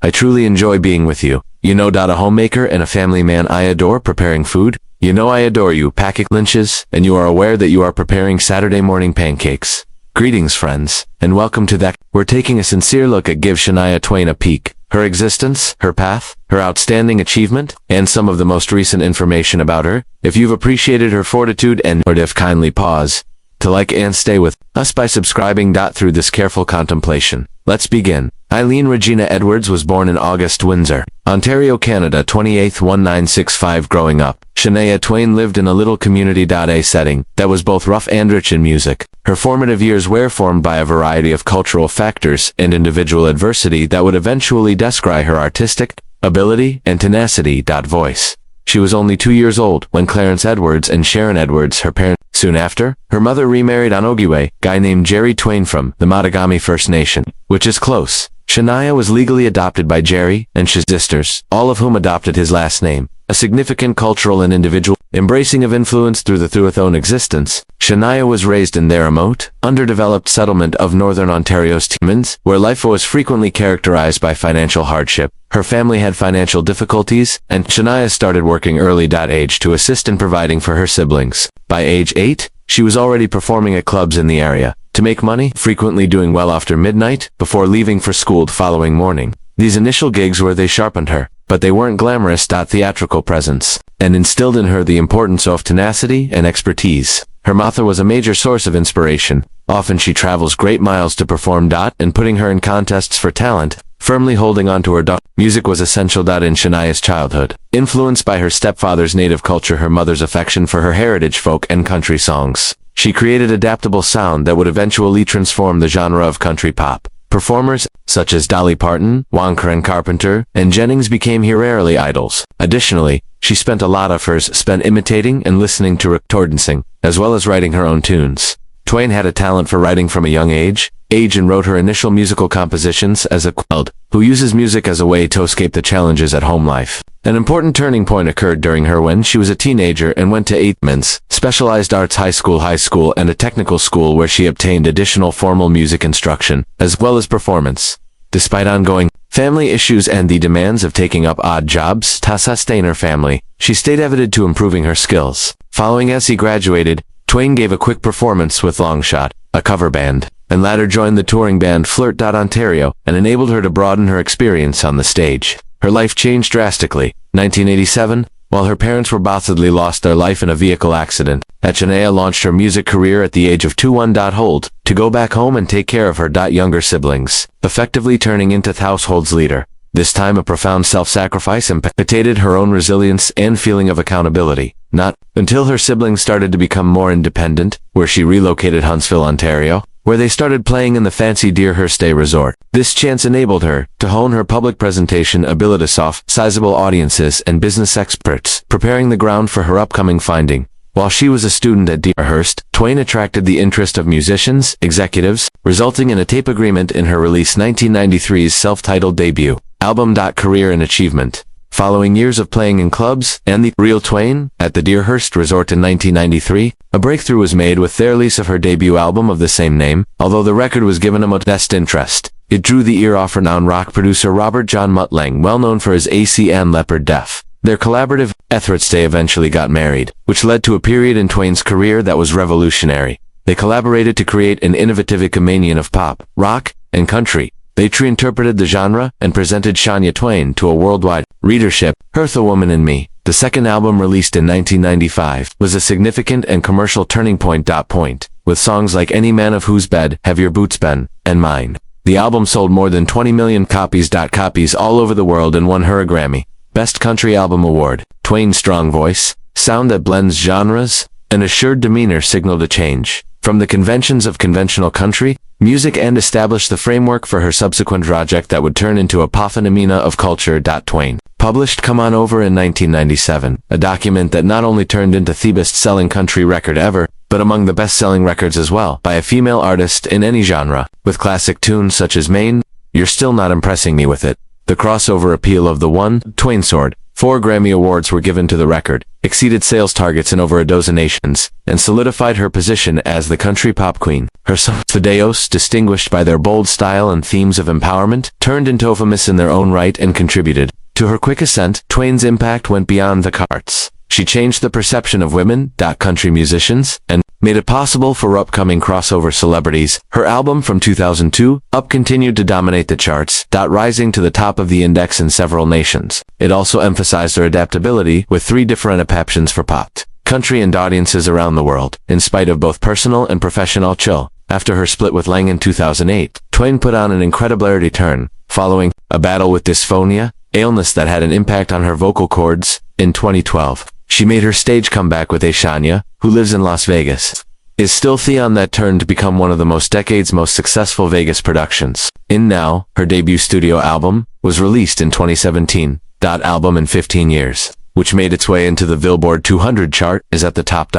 I truly enjoy being with you. You know, a homemaker and a family man I adore preparing food. You know I adore you, packing lunches, and you are aware that you are preparing Saturday morning pancakes. Greetings, friends, and welcome to that. We're taking a sincere look at give Shania Twain a peek, her existence, her path, her outstanding achievement, and some of the most recent information about her. If you've appreciated her fortitude and or if kindly pause to like and stay with us by subscribing. Through this careful contemplation, let's begin. Eileen Regina Edwards was born in August, Windsor, Ontario, Canada, 28th 1965. Growing up, Shania Twain lived in a little community A setting that was both rough and rich in music. Her formative years were formed by a variety of cultural factors and individual adversity that would eventually descry her artistic ability and tenacity. Voice. She was only 2 years old when Clarence Edwards and Sharon Edwards, her parents. Soon after, her mother remarried an Ogiwe guy named Jerry Twain from the Mattagami First Nation, which is close. Shania was legally adopted by Jerry and his sisters, all of whom adopted his last name, a significant cultural and individual embracing of influence through its own existence. Shania was raised in their remote, underdeveloped settlement of northern Ontario's Timmins, where life was frequently characterized by financial hardship. Her family had financial difficulties, and Shania started working early. Age to assist in providing for her siblings. By age 8, she was already performing at clubs in the area to make money, frequently doing well after midnight, before leaving for school the following morning. These initial gigs they sharpened her, but they weren't glamorous. Theatrical presence, and instilled in her the importance of tenacity and expertise. Her mother was a major source of inspiration. Often she travels great miles to perform. And putting her in contests for talent, firmly holding on to her music was essential. In Shania's childhood, influenced by her stepfather's native culture, her mother's affection for her heritage folk and country songs, she created adaptable sound that would eventually transform the genre of country pop. Performers such as Dolly Parton, Wonka and Carpenter, and Jennings became her early idols. Additionally, she spent a lot of hers spent imitating and listening to recording, as well as writing her own tunes. Twain had a talent for writing from a young age and wrote her initial musical compositions as a child who uses music as a way to escape the challenges at home life. An important turning point occurred during her when she was a teenager and went to Aitman's specialized arts high school and a technical school where she obtained additional formal music instruction, as well as performance. Despite ongoing family issues and the demands of taking up odd jobs to sustain her family, she stayed devoted to improving her skills. Following as he graduated, Twain gave a quick performance with Longshot, a cover band, and later joined the touring band Flirt. Ontario, and enabled her to broaden her experience on the stage. Her life changed drastically. 1987, while her parents were bothly lost their life in a vehicle accident, Shania launched her music career at the age of 21. Hold to go back home and take care of her younger siblings, effectively turning into the household's leader. This time a profound self-sacrifice impacted her own resilience and feeling of accountability. Not until her siblings started to become more independent, where she relocated Huntsville, Ontario, where they started playing in the fancy Deerhurst Day Resort. This chance enabled her to hone her public presentation abilities off sizable audiences and business experts, preparing the ground for her upcoming finding. While she was a student at Deerhurst, Twain attracted the interest of musicians, executives, resulting in a tape agreement in her release 1993's self-titled debut album. Career and achievement. Following years of playing in clubs and the real Twain at the Deerhurst Resort in 1993, a breakthrough was made with their release of her debut album of the same name. Although the record was given a modest interest, it drew the ear of renowned rock producer Robert John Muttlang, well known for his ACN Leopard Def. Their collaborative efforts eventually got married, which led to a period in Twain's career that was revolutionary. They collaborated to create an innovative communion of pop, rock, and country. They reinterpreted the genre and presented Shania Twain to a worldwide readership. Earth, a Woman in Me, the second album released in 1995, was a significant and commercial turning point. With songs like Any Man of Whose Bed Have Your Boots Been, and Mine. The album sold more than 20 million copies all over the world and won her a Grammy Best Country Album Award. Twain's strong voice, sound that blends genres, and assured demeanor signaled a change from the conventions of conventional country music and established the framework for her subsequent project that would turn into a phenomena of culture. Twain published Come On Over in 1997, a document that not only turned into the best-selling country record ever, but among the best-selling records as well by a female artist in any genre, with classic tunes such as Maine, You're Still Not Impressing Me With It. The crossover appeal of the One, Twain Sword. 4 Grammy Awards were given to the record, exceeded sales targets in over a dozen nations, and solidified her position as the country pop queen. Her songs, videos, distinguished by their bold style and themes of empowerment, turned into famous in their own right and contributed to her quick ascent. Twain's impact went beyond the charts. She changed the perception of women, country musicians, and made it possible for upcoming crossover celebrities. Her album from 2002, Up, continued to dominate the charts, rising to the top of the index in several nations. It also emphasized her adaptability with 3 different adaptations for pop, country and audiences around the world, in spite of both personal and professional chill. After her split with Lang in 2008, Twain put on an incredible return, following a battle with dysphonia, illness that had an impact on her vocal cords. In 2012, she made her stage comeback with Shania, who lives in Las Vegas. Is still Theon that turned to become one of the decade's most successful Vegas productions. In Now, her debut studio album, was released in 2017. Album in 15 years, which made its way into the Billboard 200 chart, is at the top.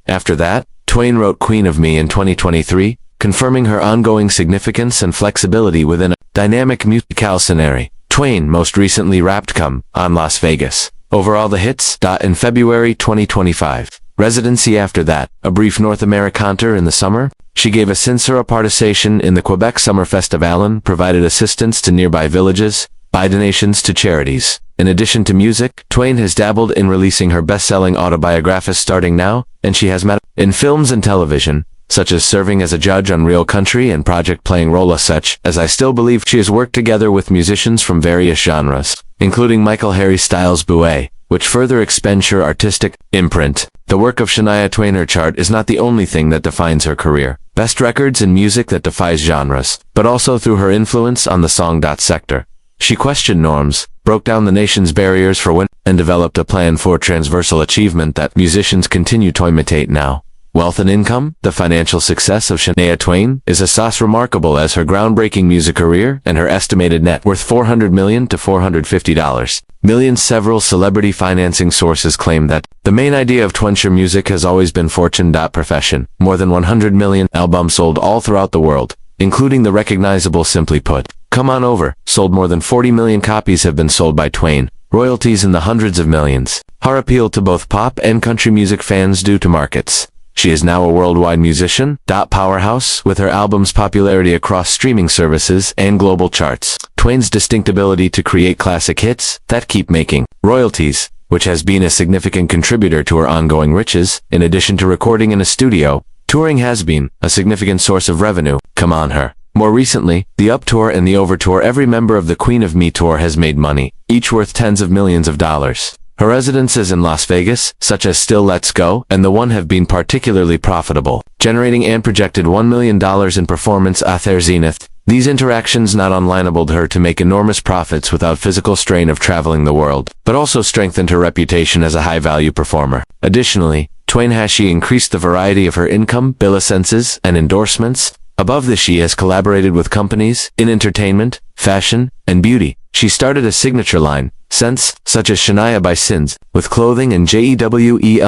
After that, Twain wrote Queen of Me in 2023, confirming her ongoing significance and flexibility within a dynamic musical scenario. Twain most recently rapped Come On Las Vegas over all the hits. In February 2025. Residency after that, a brief North American tour in the summer. She gave a sincere participation in the Quebec Summer Festival and provided assistance to nearby villages, by donations to charities. In addition to music, Twain has dabbled in releasing her best-selling autobiography Starting Now, and she has met in films and television, such as serving as a judge on Real Country and Project playing roles such as I Still Believe. She has worked together with musicians from various genres, including Michael Harry Styles Bouet, which further expands her artistic imprint. The work of Shania Twain. Her chart is not the only thing that defines her career. Best records and music that defies genres, but also through her influence on the song sector. She questioned norms, broke down the nation's barriers for women, and developed a plan for transversal achievement that musicians continue to imitate now. Wealth and income. The financial success of Shania Twain is as remarkable as her groundbreaking music career and her estimated net worth $400 million to $450 million. Several celebrity financing sources claim that the main idea of Twain's music has always been fortune. Profession. More than 100 million albums sold all throughout the world, including the recognizable Simply Put, Come On Over, sold. More than 40 million copies have been sold by Twain. Royalties in the hundreds of millions. Her appeal to both pop and country music fans due to markets. She is now a worldwide musician. Powerhouse, with her album's popularity across streaming services and global charts. Twain's distinct ability to create classic hits that keep making royalties, which has been a significant contributor to her ongoing riches. In addition to recording in a studio, touring has been a significant source of revenue. Come on her. More recently, the Up Tour and the Over Tour. Every member of the Queen of Me tour has made money, each worth tens of millions of dollars. Her residences in Las Vegas, such as Still Let's Go and The One, have been particularly profitable, generating and projected $1 million in performance at their zenith. These interactions not only enabled her to make enormous profits without physical strain of traveling the world, but also strengthened her reputation as a high-value performer. Additionally, Twain has increased the variety of her income, licenses, and endorsements. Above this, she has collaborated with companies in entertainment, fashion, and beauty. She started a signature line, scents, such as Shania by Sins, with clothing and JEWELLERY.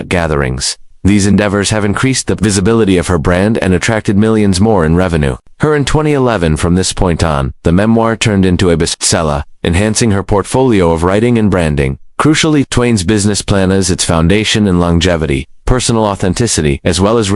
Gatherings. These endeavors have increased the visibility of her brand and attracted millions more in revenue. Her in 2011. From this point on, the memoir turned into a bestseller, enhancing her portfolio of writing and branding. Crucially, Twain's business plan is its foundation in longevity, personal authenticity, as well as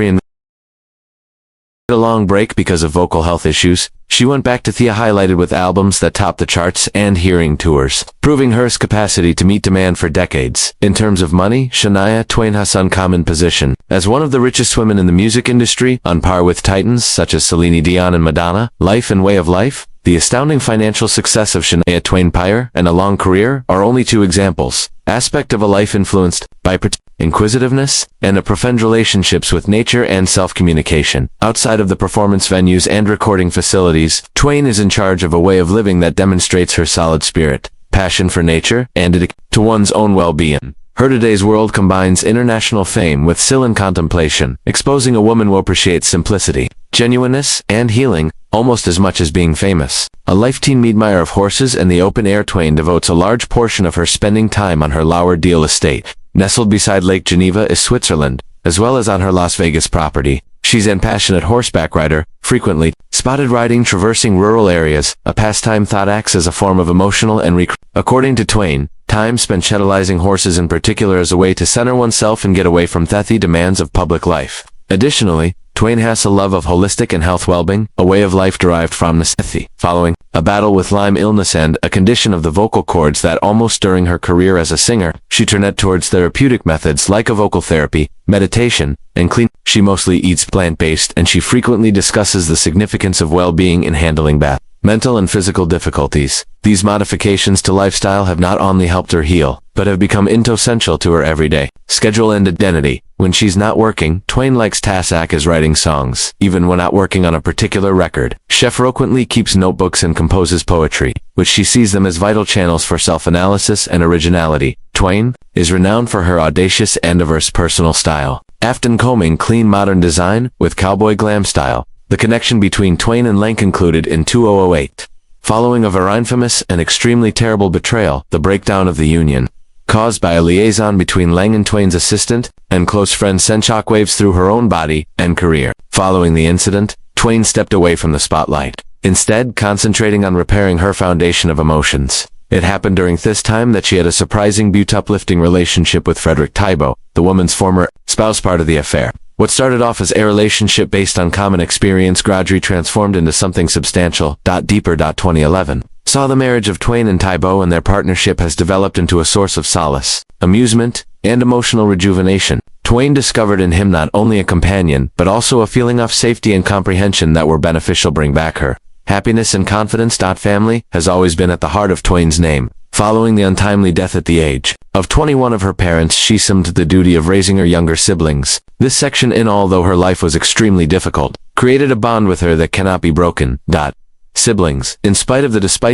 a long break because of vocal health issues. She went back to Thea, highlighted with albums that topped the charts and hearing tours, proving her capacity to meet demand for decades. In terms of money, Shania Twain has uncommon position as one of the richest women in the music industry, on par with titans such as Celine Dion and Madonna. Life and way of life. The astounding financial success of Shania Twain Pyre and a long career are only two examples. Aspect of a life influenced by inquisitiveness and a profound relationships with nature and self-communication. Outside of the performance venues and recording facilities, Twain is in charge of a way of living that demonstrates her solid spirit, passion for nature, and dedication to one's own well-being. Her today's world combines international fame with silent contemplation, exposing a woman who appreciates simplicity, genuineness, and healing, almost as much as being famous. A lifetime admirer of horses and the open air, Twain devotes a large portion of her spending time on her Lower Deal estate, nestled beside Lake Geneva, Switzerland, as well as on her Las Vegas property. She's an passionate horseback rider, frequently spotted riding traversing rural areas, a pastime thought acts as a form of emotional and According to Twain, time spent channelizing horses in particular as a way to center oneself and get away from the demands of public life. Additionally, Twain has a love of holistic and health well-being, a way of life derived from necessity. Following a battle with Lyme illness and a condition of the vocal cords that almost during her career as a singer, she turned towards therapeutic methods like a vocal therapy, meditation, and clean. She mostly eats plant-based and she frequently discusses the significance of well-being in handling mental and physical difficulties. These modifications to lifestyle have not only helped her heal, but have become essential to her everyday schedule and identity. When she's not working, Twain likes task as writing songs. Even when not working on a particular record, she frequently keeps notebooks and composes poetry, which she sees them as vital channels for self-analysis and originality. Twain is renowned for her audacious and diverse personal style, often combing clean modern design with cowboy glam style. The connection between Twain and Lang concluded in 2008. Following of her infamous and extremely terrible betrayal, the breakdown of the union, caused by a liaison between Lang and Twain's assistant and close friend sent shockwaves through her own body and career. Following the incident, Twain stepped away from the spotlight, instead concentrating on repairing her foundation of emotions. It happened during this time that she had a surprising uplifting relationship with Frederick Thibault, the woman's former spouse. Part of the affair, what started off as a relationship based on common experience, gradually transformed into something substantial, deeper. 2011 saw the marriage of Twain and Thibault, and their partnership has developed into a source of solace, amusement, and emotional rejuvenation. Twain discovered in him not only a companion, but also a feeling of safety and comprehension that were beneficial. Bring back her happiness and confidence. Family has always been at the heart of Twain's name. Following the untimely death at the age of 21 of her parents, she assumed the duty of raising her younger siblings. This section, although her life was extremely difficult, created a bond with her that cannot be broken. Siblings. Despite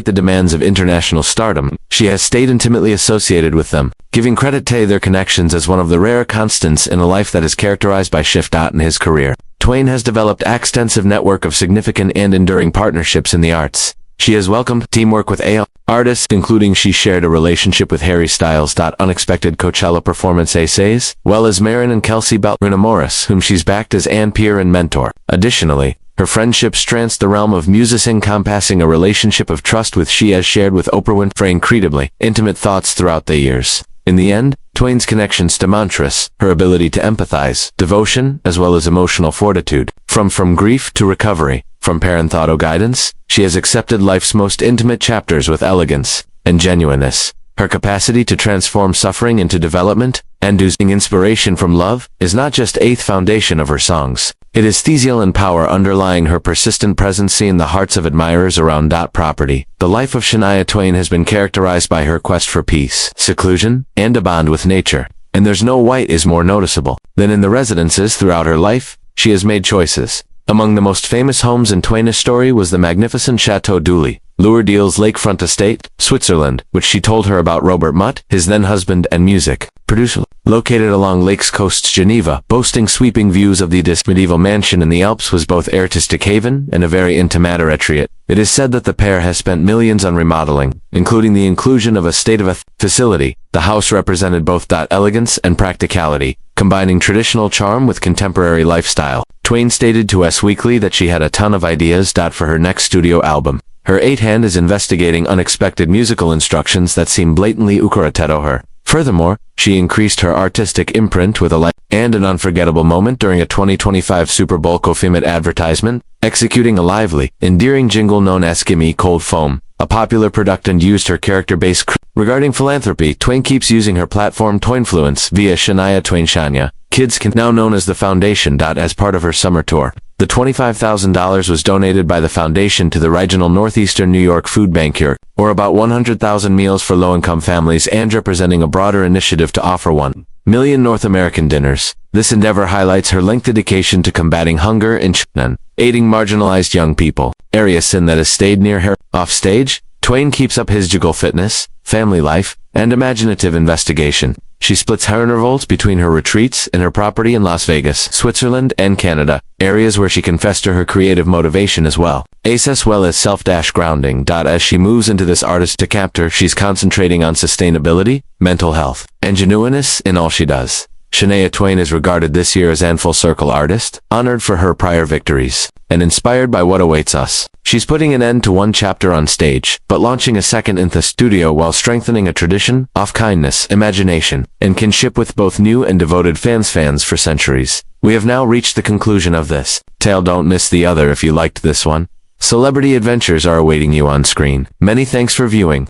the demands of international stardom, she has stayed intimately associated with them, giving credit to their connections as one of the rare constants in a life that is characterized by shift. In his career, Twain has developed an extensive network of significant and enduring partnerships in the arts. She has welcomed teamwork with artists, including she shared a relationship with Harry Styles. Unexpected Coachella performance essays, well as Marin and Kelsey Ballerina Morris, whom she's backed as an peer and mentor. Additionally, her friendship strengthens the realm of music, encompassing a relationship of trust with she has shared with Oprah Winfrey incredibly intimate thoughts throughout the years. In the end, Twain's connections to mantras, her ability to empathize, devotion, as well as emotional fortitude, from grief to recovery, from parenthoto guidance, she has accepted life's most intimate chapters with elegance and genuineness. Her capacity to transform suffering into development and using inspiration from love is not just the foundation of her songs. It is the zeal and power underlying her persistent presence in the hearts of admirers around. Property. The life of Shania Twain has been characterized by her quest for peace, seclusion, and a bond with nature. And there's no white is more noticeable than in the residences throughout her life. She has made choices. Among the most famous homes in Twain's story was the magnificent Chateau d'Ully, Lourdes lakefront estate, Switzerland, which she told her about Robert Mutt, his then husband and music producer. Located along Lakes Coast, Geneva, boasting sweeping views of the medieval mansion in the Alps, was both artistic haven and a very intimate retreat. It is said that the pair has spent millions on remodeling, including the inclusion of a state-of-the-art facility. The house represented both elegance and practicality, combining traditional charm with contemporary lifestyle. Twain stated to Us Weekly that she had a ton of ideas. For her next studio album, her hand is investigating unexpected musical instructions that seem blatantly ucurated to her. Furthermore, she increased her artistic imprint with a light and an unforgettable moment during a 2025 Super Bowl co-filmed advertisement, executing a lively, endearing jingle known as Gimme Cold Foam, a popular product, and used her character-based. Regarding philanthropy, Twain keeps using her platform Twainfluence via Shania Twain Shania Kids Can, now known as the Foundation. As part of her summer tour, the $25,000 was donated by the foundation to the regional Northeastern New York Food Bank here, or about 100,000 meals for low-income families, and representing a broader initiative to offer 1 million North American dinners. This endeavor highlights her linked dedication to combating hunger in China, aiding marginalized young people. Area sin that has stayed near her. Off stage, Twain keeps up his juggle fitness, family life, and imaginative investigation. She splits her intervals between her retreats and her property in Las Vegas, Switzerland, and Canada, areas where she can fester her creative motivation as well. As well as self-grounding. As she moves into this artist to capture, she's concentrating on sustainability, mental health, and genuineness in all she does. Shania Twain is regarded this year as an full circle artist, honored for her prior victories, and inspired by what awaits us. She's putting an end to one chapter on stage, but launching a second in the studio while strengthening a tradition of kindness, imagination, and kinship with both new and devoted fans for centuries. We have now reached the conclusion of this tale. Don't miss the other if you liked this one. Celebrity adventures are awaiting you on screen. Many thanks for viewing.